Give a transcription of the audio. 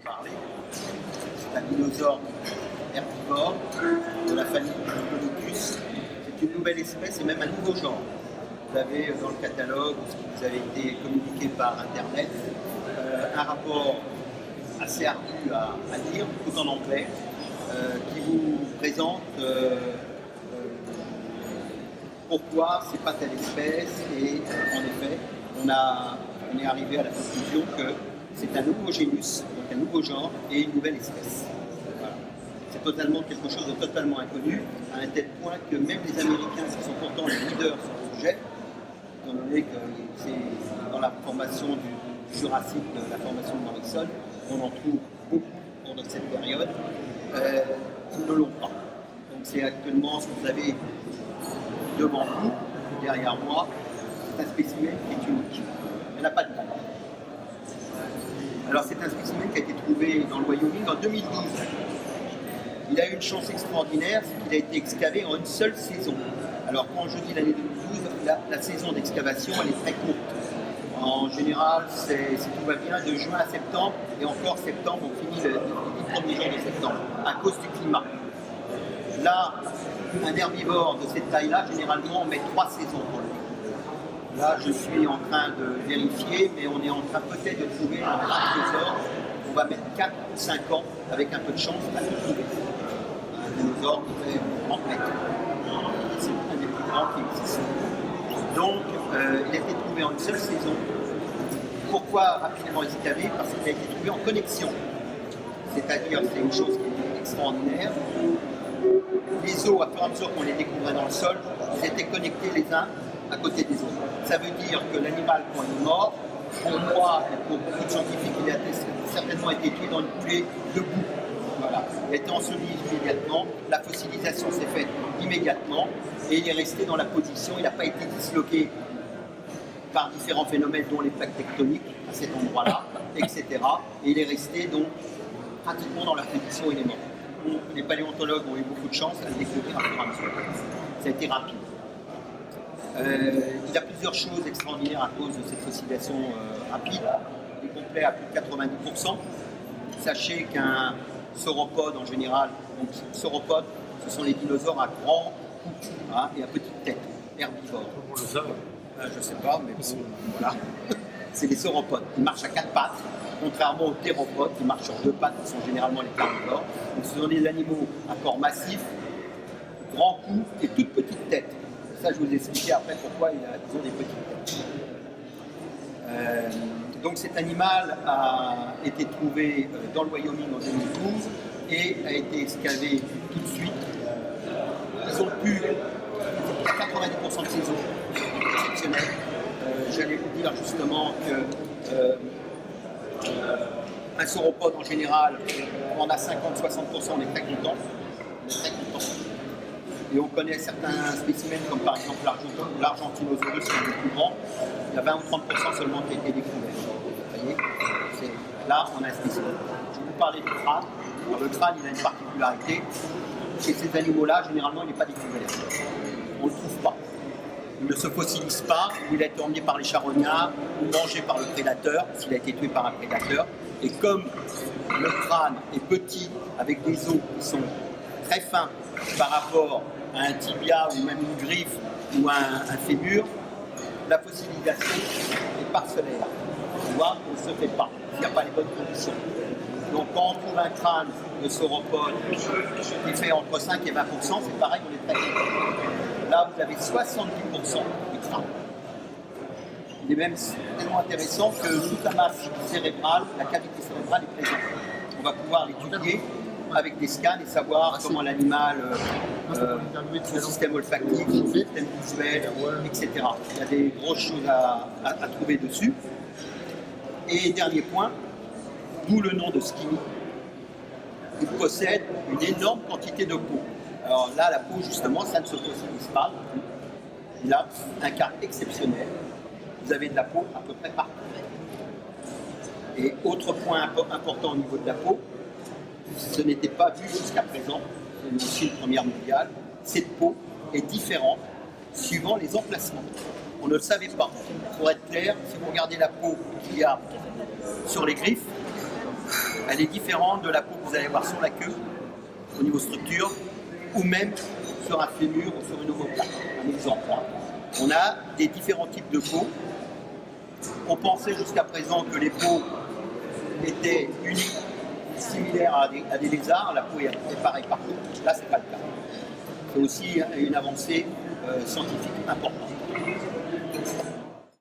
parler. C'est un dinosaure herbivore de la famille Diplodocus. C'est une nouvelle espèce et même un nouveau genre. Vous avez dans le catalogue, ce qui vous avait été communiqué par Internet, un rapport assez ardu à lire, tout en anglais, qui vous présente pourquoi c'est pas telle espèce et en effet on est arrivé à la conclusion que c'est un nouveau génus, donc un nouveau genre et une nouvelle espèce. Voilà. C'est totalement quelque chose de totalement inconnu, à un tel point que même les Américains, qui sont pourtant les leaders sur le sujet, étant donné que c'est dans la formation du Jurassique, la formation de Morrison, on en trouve beaucoup au cours de cette période, ils ne l'ont pas. Donc c'est actuellement ce que vous avez devant vous, derrière moi, c'est un spécimen qui est unique. Il n'y en a pas de temps. Alors c'est un spécimen qui a été trouvé dans le Wyoming en 2012. Il a eu une chance extraordinaire, c'est qu'il a été excavé en une seule saison. Alors quand je dis l'année 2012, la saison d'excavation elle est très courte. En général, si tout va bien, de juin à septembre, et encore septembre, on finit les 10 premiers jours de septembre, à cause du climat. Là, un herbivore de cette taille-là, généralement, on met 3 saisons pour lui. Là, je suis en train de vérifier, mais on est en train peut-être de trouver un dinosaure. On va mettre 4 ou 5 ans, avec un peu de chance, à le trouver. Un dinosaure qui fait 30 mètres. C'est un des plus grands qui existe. Donc, il a été trouvé en une seule saison. Pourquoi rapidement excavé? Parce qu'il a été trouvé en connexion. C'est-à-dire, c'est une chose qui est extraordinaire. Les os, à fur et à mesure qu'on les découvrait dans le sol, ils étaient connectés les uns à côté des autres. Ça veut dire que l'animal, quand il est mort, pour moi et pour beaucoup de scientifiques, il a certainement été tué dans une coulée debout. Voilà. Il a été enseveli immédiatement, la fossilisation s'est faite immédiatement et il est resté dans la position, il n'a pas été disloqué par différents phénomènes dont les plaques tectoniques à cet endroit-là, etc. Et il est resté donc pratiquement dans la position où il est mort. Les paléontologues ont eu beaucoup de chance à le découvrir à fur et à mesure. Ça a été rapide. Il y a plusieurs choses extraordinaires à cause de cette fossilisation rapide. Il est complet à plus de 90%. Sachez qu'un sauropode en général, donc sauropodes, ce sont les dinosaures à grand cou et à petite tête, herbivores. Comment le savent? Je ne sais pas, mais bon, voilà. C'est les sauropodes. Ils marchent à 4 pattes, contrairement aux théropodes qui marchent sur 2 pattes, qui sont généralement les carnivores. Donc ce sont des animaux à corps massif, grand cou et toute petite tête. Ça, je vous ai expliqué après pourquoi ils ont des petites têtes. Donc cet animal a été trouvé dans le Wyoming en 2012 et a été excavé tout de suite. Ils ont pu 90% de ces os exceptionnels. J'allais vous dire justement que un sauropode en général, on a 50-60%, on est très content. Et on connaît certains spécimens comme par exemple l'Argentinosaurus qui est le plus grand. Il y a 20 ou 30% seulement qui a été découvert. Vous voyez, là on a un spécimen. Je vais vous parler du crâne. Alors, le crâne il a une particularité. Chez ces animaux-là, généralement il n'est pas découvert. On ne le trouve pas. Il ne se fossilise pas, ou il a été emmené par les charognards, ou mangé par le prédateur, s'il a été tué par un prédateur. Et comme le crâne est petit, avec des os qui sont très fins par rapport à un tibia ou même une griffe ou un fémur, la fossilisation est parcellaire. Tu vois, on ne se fait pas, s'il n'y a pas les bonnes conditions. Donc quand on trouve un crâne de sauropode qui fait entre 5 et 20%, c'est pareil, on est très content. Là, vous avez 70% du crâne. Il est même tellement intéressant que toute la masse cérébrale, la cavité cérébrale est présente. On va pouvoir l'étudier avec des scans et savoir comment l'animal, son système olfactif, son système visuel, etc. Il y a des grosses choses à trouver dessus. Et dernier point, d'où le nom de skinny. Il possède une énorme quantité de peau. Alors là, la peau, justement, ça ne se fossilise pas. Il a un cas exceptionnel. Vous avez de la peau à peu près partout. Et autre point important au niveau de la peau, ce n'était pas vu jusqu'à présent, c'est aussi une première mondiale, cette peau est différente suivant les emplacements. On ne le savait pas. Pour être clair, si vous regardez la peau qu'il y a sur les griffes, elle est différente de la peau que vous allez voir sur la queue, au niveau structure, ou même sur un fémur ou sur une omoplate. Un exemple. On a des différents types de peau. On pensait jusqu'à présent que les peaux étaient uniques, similaires à des lézards, la peau est pareille partout. Là, ce n'est pas le cas. C'est aussi une avancée scientifique importante.